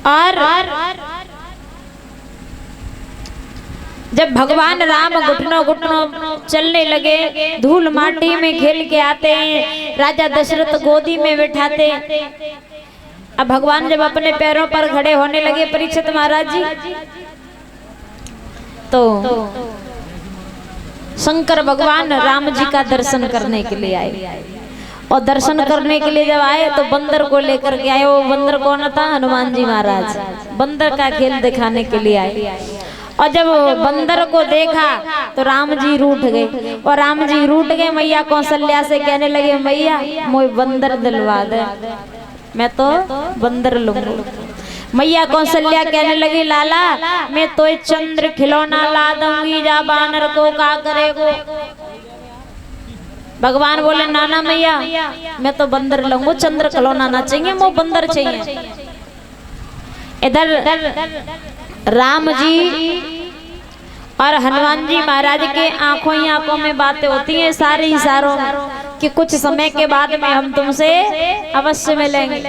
और जब भगवान राम घुटनों घुटनों चलने लगे, धूल माटी में खेल के आते हैं, राजा दशरथ गोदी में बैठाते। अब भगवान जब अपने पैरों पर खड़े होने लगे परीक्षित महाराज जी, तो शंकर भगवान राम जी का दर्शन करने के लिए आए। और दर्शन करने के लिए जब आए तो बंदर को लेकर के आए। वो बंदर कौन था? हनुमान जी महाराज। बंदर का खेल दिखाने के लिए आए। और जब बंदर को देखा तो राम जी रूठ गए। और राम जी रूठ गए, मैया कौशल्या से कहने लगे, मैया मोय बंदर दिलवा दे, मैं तो बंदर लूंगा। मैया कौशल्या कहने लगी, लाला मैं तो चंद्र खिलौना ला दूंगी, जा बानर को का करेगो। भगवान बोले, नाना मैया मैं तो बंदर लूंगा, चंद्र खिलौना ना चाहिए, वो बंदर चाहिए। इधर राम जी और हनुमान जी महाराज के आंखों ही आंखों में बातें होती हैं, सारे इशारों में, कि कुछ समय के बाद में हम तुमसे अवश्य मिलेंगे।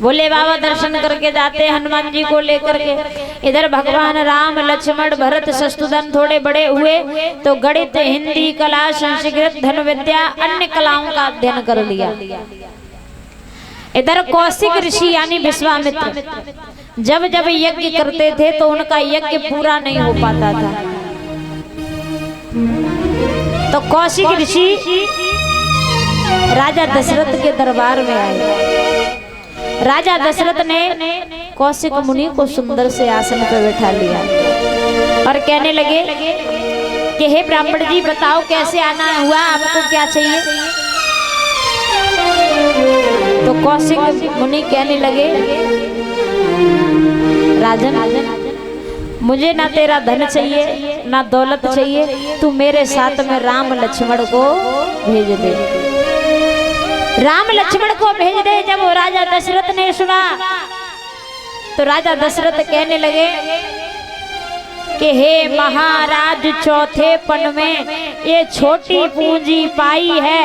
बोले बाबा दर्शन करके जाते हनुमान जी को लेकर के। इधर भगवान राम लक्ष्मण भरत शत्रुघ्न थोड़े बड़े हुए तो गणित, हिंदी, कला, संस्कृत, धन विद्या, अन्य कलाओं का अध्ययन कर लिया। इधर कौशिक ऋषि यानी विश्वामित्र जब जब यज्ञ करते थे तो उनका यज्ञ पूरा नहीं हो पाता था। तो कौशिक ऋषि राजा दशरथ के दरबार में आए। राजा दशरथ ने कौशिक मुनि को सुंदर से आसन पर बैठा लिया और कहने लगे कि हे ब्राह्मण जी बताओ कैसे आना हुआ, आपको क्या चाहिए। तो कौशिक मुनि कहने लगे, राजन मुझे ना तेरा धन चाहिए ना दौलत चाहिए, तू मेरे साथ में राम लक्ष्मण को भेज दे। राम लक्ष्मण को भेज दे। जब वो राजा दशरथ ने सुना तो राजा दशरथ कहने लगे कि हे महाराज, चौथे पन में ये छोटी पूंजी पाई है,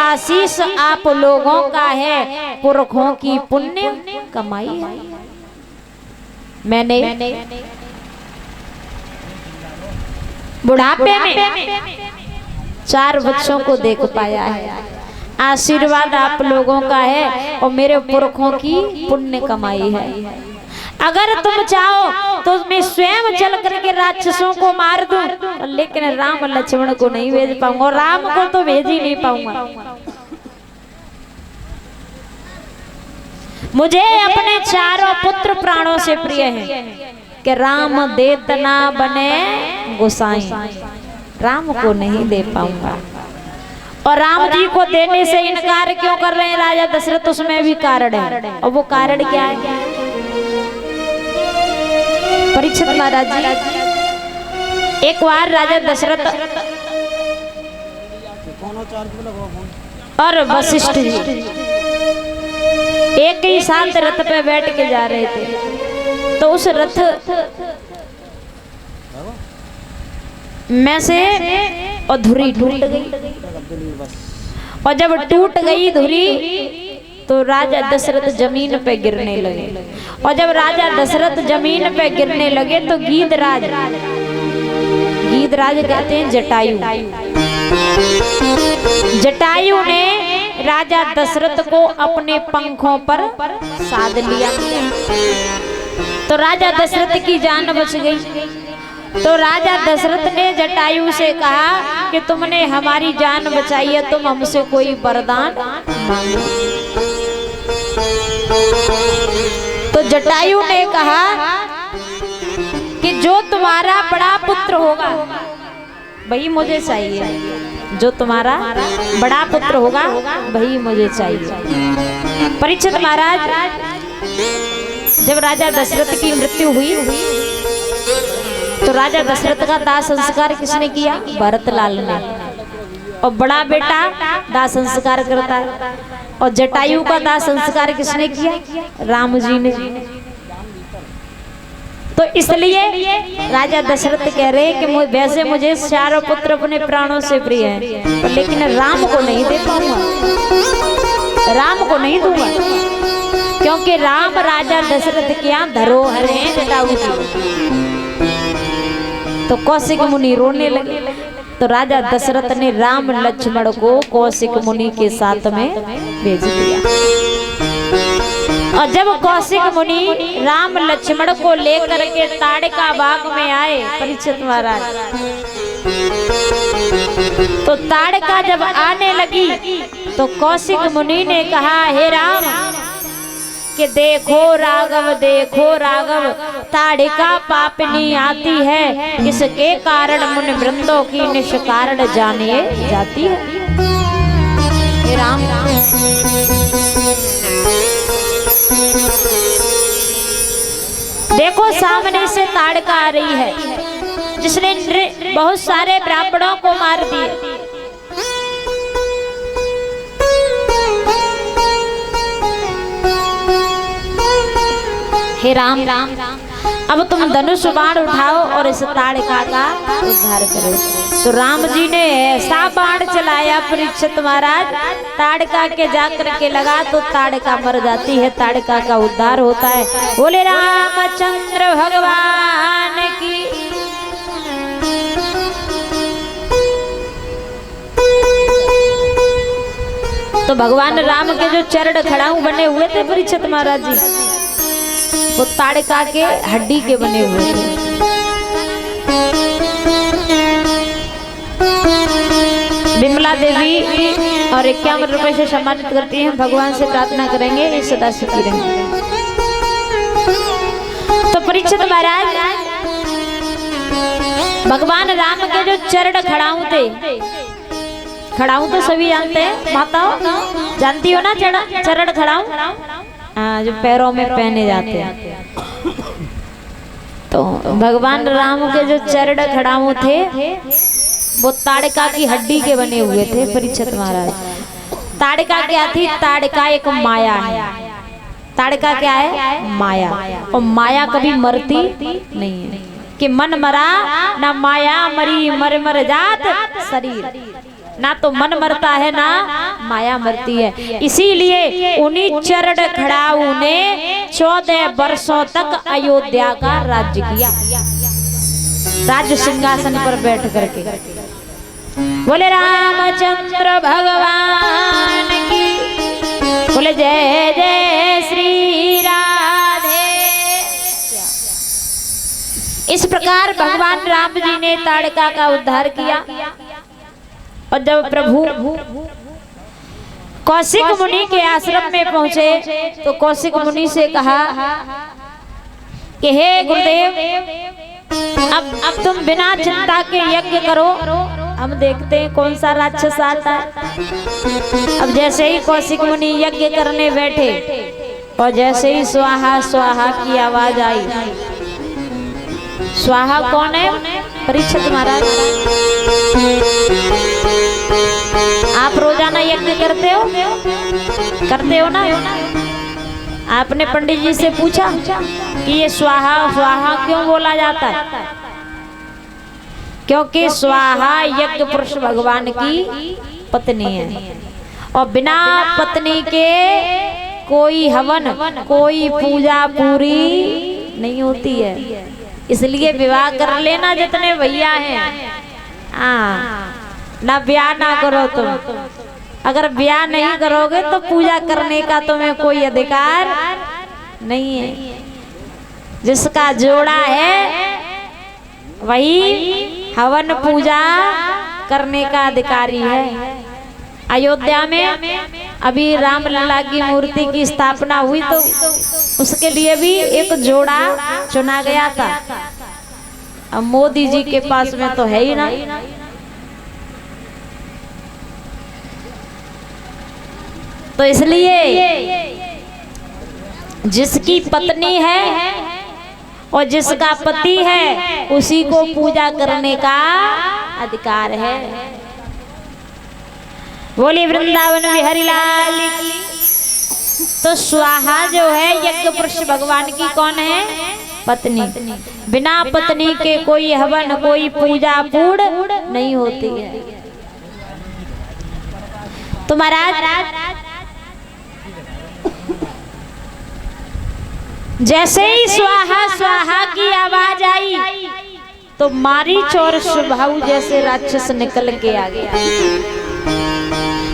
आशीष आप लोगों का है, पुरखों की पुण्य कमाई है। मैंने बुढ़ापे में 4 बच्चों को देख पाया है, आशीर्वाद आप लोगों का है और मेरे पुरखों की पुण्य कमाई है। अगर तुम चाहो तो मैं स्वयं चल करके राक्षसों को मार दूं, लेकिन राम लक्ष्मण को नहीं भेज पाऊंगा, और राम को तो भेज ही नहीं पाऊंगा। मुझे अपने चारों पुत्र प्राणों से प्रिय हैं कि राम देत ना बने गोसाई, राम को नहीं दे पाऊंगा। और राम जी को देने से इनकार क्यों कर रहे हैं राजा दशरथ, उसमें भी कारण है। और वो कारण क्या है? परीक्षित महाराज जी, एक बार राजा दशरथ और वशिष्ठ जी एक ही साथ रथ पे बैठ के जा रहे थे। तो उस रथ में से और धुरी टूट गई। और जब टूट गई धुरी तो राजा दशरथ जमीन पे गिरने लगे। और जब राजा दशरथ जमीन पे गिरने लगे तो गीधराज कहते हैं जटायु, जटायु ने राजा दशरथ को अपने पंखों पर साध लिया। तो राजा दशरथ की जान बच गई। तो राजा दशरथ ने जटायु से कहा कि तुमने हमारी जान बचाई है, तुम हमसे कोई वरदान मांगो। तो जटायु ने कहा कि जो तुम्हारा बड़ा पुत्र होगा वही मुझे चाहिए, जो तुम्हारा बड़ा पुत्र होगा वही मुझे चाहिए। परीक्षित महाराज, जब राजा दशरथ की मृत्यु हुई तो राजा दशरथ का दाह संस्कार किसने किया? भरतलाल ने। और बड़ा बेटा दाह संस्कार करता है। और जटायु का दाह संस्कार किसने किया? राम जी ने। तो इसलिए राजा दशरथ कह रहे हैं कि वैसे मुझे चारों पुत्र अपने प्राणों से प्रिय हैं, लेकिन राम को नहीं दे पाऊंगा, राम को नहीं दूंगा, क्योंकि राम राजा दशरथ के यहाँ धरोहर है जटायु जी। तो कौशिक मुनि रोने लगे। तो राजा दशरथ ने राम लक्ष्मण को कौशिक मुनि के साथ में भेज दिया। और जब कौशिक मुनि राम लक्ष्मण को लेकर के ताड़का बाग में आए परीक्षित महाराज, तो ताड़का जब आने लगी तो कौशिक मुनि ने कहा, हे राम कि देखो राघव ताड़िका पापनी आती है, इसके कारण मुनि वृंदों की निष्कारण जाने जाती है। हे राम देखो सामने से ताड़का आ रही है जिसने बहुत सारे ब्राह्मणों को मार दिए। हे राम अब तुम धनुष बाण उठाओ और इस ताड़का का उद्धार करो। तो राम जी ने ऐसा बाण चलाया परीक्षित महाराज, ताड़का के जाकर के लगा तो ताड़का मर जाती है, ताड़का का उद्धार होता है। बोले रामचंद्र भगवान की। तो भगवान राम के जो चरण खड़ाऊ बने हुए थे परीक्षित महाराज जी, वो ताड़का के हड्डी के बने हुए थे। विमला देवी और 51 रुपए से सम्मानित करती हैं। भगवान से प्रार्थना करेंगे ये सदा सुखी रहेंगे। तो परीक्षित महाराज भगवान राम के जो चरण खड़ाऊ थे, खड़ाऊ तो सभी जानते हैं, माताओं जानती हो ना चरण खड़ाऊ, हाँ जो पैरों में पहने जाते हैं। तो भगवान राम के जो चरण खड़ाऊ थे वो ताड़का की हड्डी के बने हुए थे परीक्षित महाराज। ताड़का क्या थी? ताड़का एक माया है। ताड़का क्या है? माया। और माया कभी मरती नहीं है कि मन मरा ना माया मरी, मर जात शरीर। ना तो मन मरता है ना माया मरती है। इसीलिए उन्हीं चरण खड़ाऊ ने 14 वर्षों तक अयोध्या का राज्य किया, राज्य सिंहासन पर बैठ करके। बोले रामचंद्र भगवान की, बोले जय जय श्री राधे। इस प्रकार भगवान राम जी ने ताड़का का उद्धार किया। और जब प्रभु कौशिक मुनि के आश्रम में पहुंचे तो कौशिक मुनि से कहा कि हे गुरुदेव, अब तुम बिना चिंता के यज्ञ करो, हम देखते हैं कौन सा राक्षस आता है। अब जैसे ही कौशिक मुनि यज्ञ करने बैठे और जैसे ही स्वाहा स्वाहा की आवाज आई। स्वाहा कौन है? परीक्षित महाराज। आप रोजाना यज्ञ करते हो ना? आपने पंडित जी से पूछा कि ये स्वाहा स्वाहा क्यों बोला जाता है? क्योंकि स्वाहा यज्ञ पुरुष भगवान की पत्नी है और बिना पत्नी के कोई हवन, कोई पूजा पूरी नहीं होती है। इसलिए विवाह कर लेना जितने भैया हैं, ना ब्याह ना करो तुम। अगर ब्याह नहीं करोगे तो पूजा करने का तुम्हें कोई अधिकार नहीं है। जिसका जोड़ा है वही हवन पूजा करने का अधिकारी है। अयोध्या में अभी रामलला की मूर्ति की स्थापना हुई तो उसके लिए भी एक जोड़ा चुना गया था। अब मोदी जी के पास में तो है ही ना। तो इसलिए जिसकी पत्नी है और जिसका पति है उसी को पूजा करने का अधिकार है। बोली वृंदावन बिहारी लाल की। तो स्वाहा जो है यज्ञ पुरुष भगवान की कौन है? पत्नी। बिना पत्नी के कोई हवन, कोई पूजा पूर्ण नहीं होती है। तो महाराज जैसे ही स्वाहा स्वाहा की आवाज आई तो मारीच और सुबाहु जैसे राक्षस निकल के आ गया।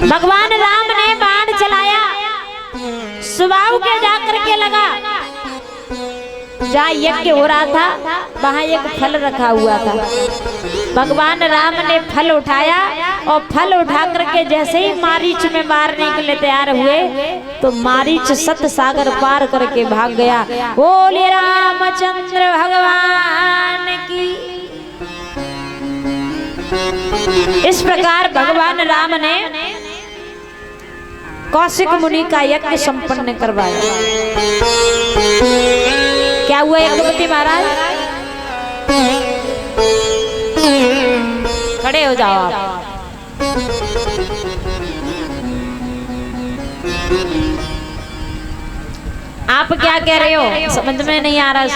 भगवान राम ने बाण चलाया, सुबाहु के जाकर के लगा। जहाँ यज्ञ हो रहा था वहां एक फल रखा हुआ था। भगवान राम ने फल उठाया और फल उठा करके जैसे ही मारीच में मारने के लिए तैयार हुए तो मारीच सत सागर पार करके भाग गया। बोले रामचंद्र भगवान की। इस प्रकार भगवान राम ने कौशिक मुनि का यज्ञ संपन्न करवाया। क्या हुआ यज्ञपति महाराज? खड़े हो जाओ आप क्या कह रहे हो? समझ में नहीं आ रहा।